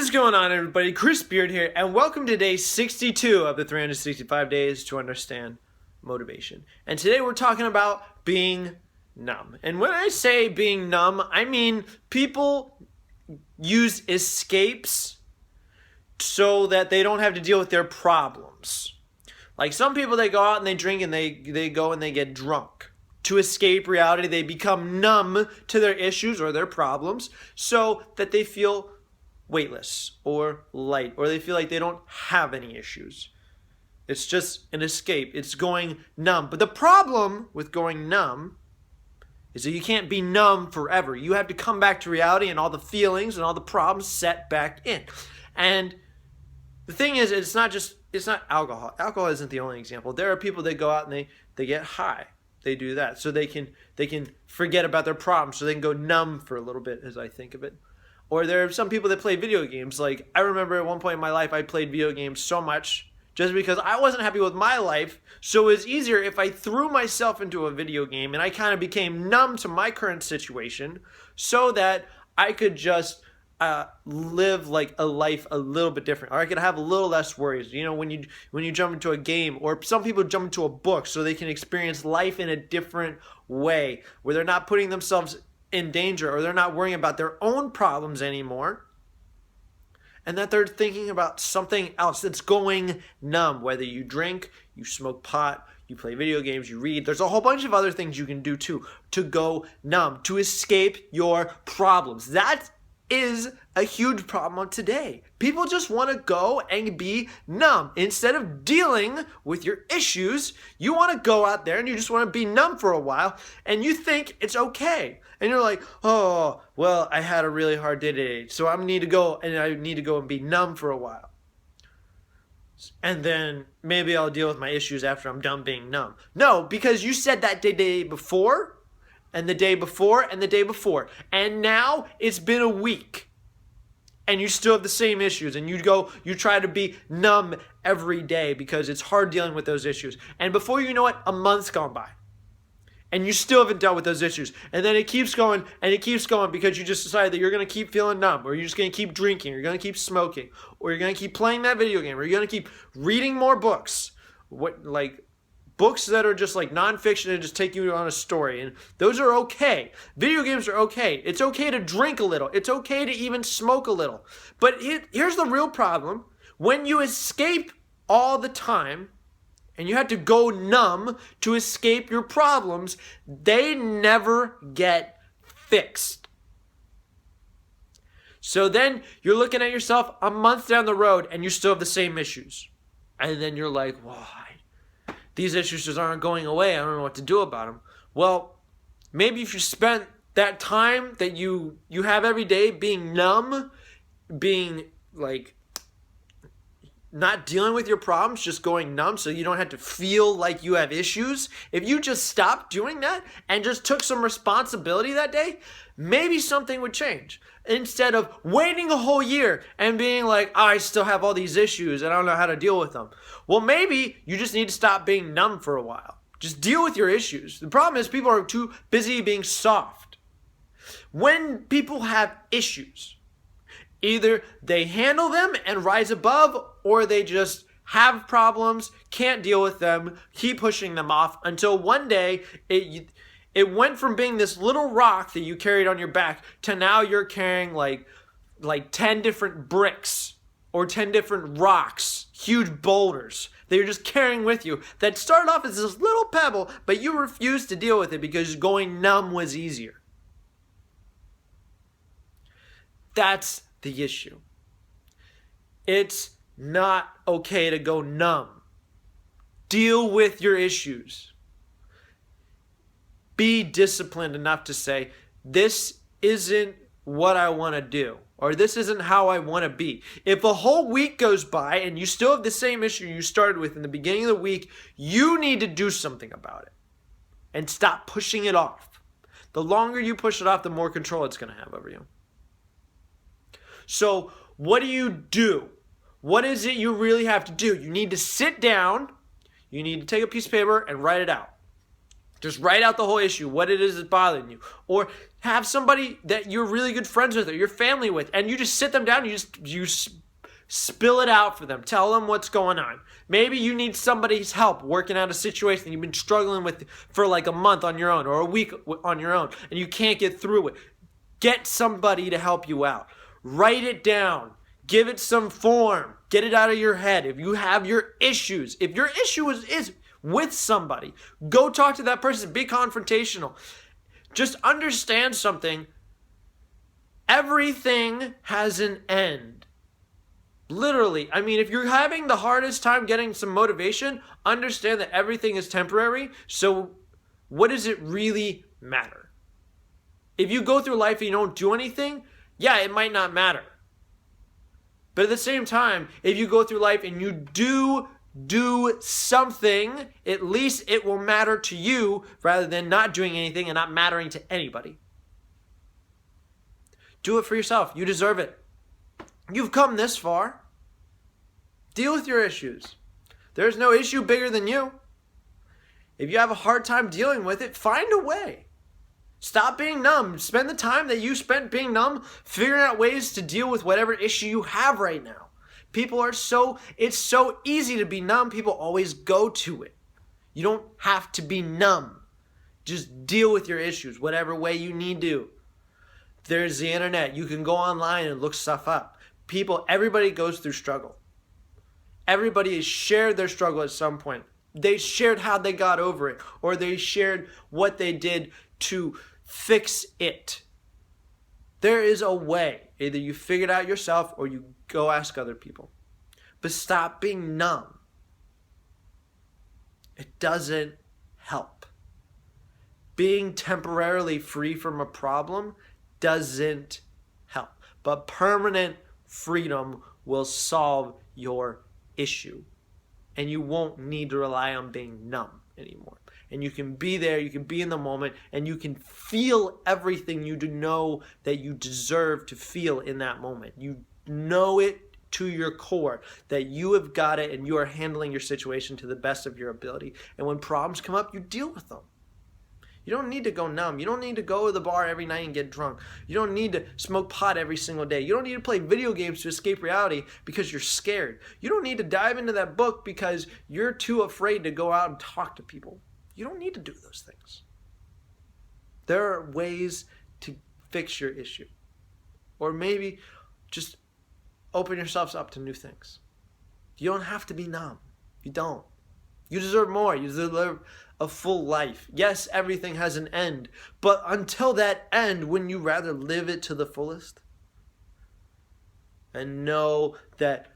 is going on, everybody? Chris Beard here, and welcome to day 62 of the 365 Days to Understand Motivation. And today we're talking about being numb. And when I say being numb, I mean people use escapes so that they don't have to deal with their problems. Like some people, they go out and they drink and they go and they get drunk. To escape reality, they become numb to their issues or their problems so that they feel weightless or light, or they feel like they don't have any issues. It's just an escape. It's going numb. But the problem with going numb is that you can't be numb forever. You have to come back to reality and all the feelings and all the problems set back in. And the thing is, it's not alcohol. Alcohol isn't the only example. There are people that go out and they get high. They do that so they can forget about their problems, so they can go numb for a little bit, as I think of it. Or there are some people that play video games. Like, I remember at one point in my life, I played video games so much just because I wasn't happy with my life. So it was easier if I threw myself into a video game and I kind of became numb to my current situation so that I could just live like a life a little bit different, or I could have a little less worries. You know, when you jump into a game, or some people jump into a book so they can experience life in a different way, where they're not putting themselves in danger, or they're not worrying about their own problems anymore, and that they're thinking about something else that's going numb. Whether you drink, you smoke pot, you play video games, you read, there's a whole bunch of other things you can do too to go numb, to escape your problems. That is a huge problem today. People just want to go and be numb. Instead of dealing with your issues, you want to go out there and you just want to be numb for a while, and you think it's okay. And you're like, oh, well, I had a really hard day today, so I need to go and be numb for a while. And then maybe I'll deal with my issues after I'm done being numb. No, because you said that the day before, and the day before, and the day before. And now it's been a week. And you still have the same issues. And you try to be numb every day because it's hard dealing with those issues. And before you know it, a month's gone by. And you still haven't dealt with those issues. And then it keeps going and it keeps going because you just decided that you're going to keep feeling numb, or you're just going to keep drinking, or you're going to keep smoking, or you're going to keep playing that video game, or you're going to keep reading more books. Books that are just like nonfiction and just take you on a story. And those are okay. Video games are okay. It's okay to drink a little. It's okay to even smoke a little. But here's the real problem. When you escape all the time and you have to go numb to escape your problems, they never get fixed. So then you're looking at yourself a month down the road and you still have the same issues. And then you're like, why? These issues just aren't going away. I don't know what to do about them. Well, maybe if you spent that time that you have every day being numb, being like not dealing with your problems, just going numb so you don't have to feel like you have issues. If you just stopped doing that and just took some responsibility that day, maybe something would change. Instead of waiting a whole year and being like, oh, I still have all these issues and I don't know how to deal with them. Well, maybe you just need to stop being numb for a while. Just deal with your issues. The problem is people are too busy being soft. When people have issues, either they handle them and rise above, or they just have problems, can't deal with them, keep pushing them off until one day it went from being this little rock that you carried on your back to now you're carrying like 10 different bricks or 10 different rocks, huge boulders that you're just carrying with you that started off as this little pebble, but you refused to deal with it because going numb was easier. That's the issue. It's not okay to go numb. Deal with your issues. Be disciplined enough to say, this isn't what I want to do, or this isn't how I want to be. If a whole week goes by and you still have the same issue you started with in the beginning of the week, you need to do something about it and stop pushing it off. The longer you push it off, the more control it's going to have over you. So what do? What is it you really have to do? You need to sit down. You need to take a piece of paper and write it out. Just write out the whole issue, what it is that's bothering you. Or have somebody that you're really good friends with or your family with, and you just sit them down, you spill it out for them. Tell them what's going on. Maybe you need somebody's help working out a situation you've been struggling with for like a month on your own or a week on your own, and you can't get through it. Get somebody to help you out. Write it down. Give it some form. Get it out of your head. If you have your issues, if your issue is with somebody, go talk to that person. Be confrontational. Just understand something. Everything has an end. Literally. I mean, if you're having the hardest time getting some motivation, understand that everything is temporary. So what does it really matter? If you go through life and you don't do anything, yeah, it might not matter. But at the same time, if you go through life and you do something, at least it will matter to you rather than not doing anything and not mattering to anybody. Do it for yourself. You deserve it. You've come this far. Deal with your issues. There's no issue bigger than you. If you have a hard time dealing with it, find a way. Stop being numb. Spend the time that you spent being numb figuring out ways to deal with whatever issue you have right now. It's so easy to be numb. People always go to it. You don't have to be numb. Just deal with your issues, whatever way you need to. There's the internet. You can go online and look stuff up. Everybody goes through struggle. Everybody has shared their struggle at some point. They shared how they got over it, or they shared what they did to fix it. There is a way. Either you figure it out yourself or you go ask other people. But stop being numb. It doesn't help. Being temporarily free from a problem doesn't help. But permanent freedom will solve your issue. And you won't need to rely on being numb anymore. And you can be there, you can be in the moment, and you can feel everything you know that you deserve to feel in that moment. You know it to your core that you have got it and you are handling your situation to the best of your ability. And when problems come up, you deal with them. You don't need to go numb. You don't need to go to the bar every night and get drunk. You don't need to smoke pot every single day. You don't need to play video games to escape reality because you're scared. You don't need to dive into that book because you're too afraid to go out and talk to people. You don't need to do those things. There are ways to fix your issue. Or maybe just open yourselves up to new things. You don't have to be numb. You don't. You deserve more. You deserve a full life. Yes, everything has an end. But until that end, wouldn't you rather live it to the fullest? And know that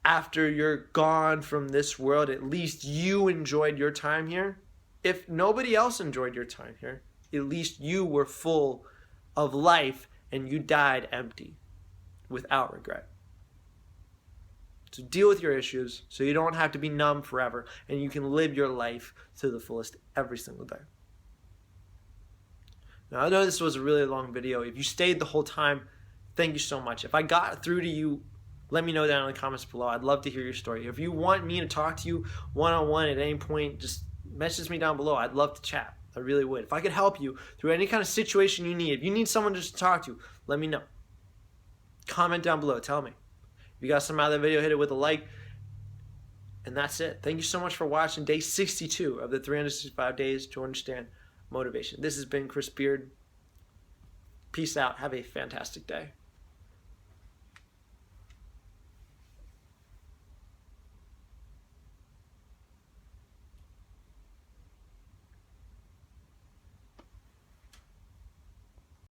after you're gone from this world, at least you enjoyed your time here. If nobody else enjoyed your time here, at least you were full of life and you died empty without regret. So deal with your issues so you don't have to be numb forever and you can live your life to the fullest every single day. Now, I know this was a really long video. If you stayed the whole time, thank you so much. If I got through to you, let me know down in the comments below. I'd love to hear your story. If you want me to talk to you one-on-one at any point, just message me down below. I'd love to chat. I really would. If I could help you through any kind of situation you need, if you need someone just to talk to, let me know. Comment down below. Tell me. If you got something out of the video, hit it with a like. And that's it. Thank you so much for watching day 62 of the 365 Days to Understand Motivation. This has been Chris Beard. Peace out. Have a fantastic day.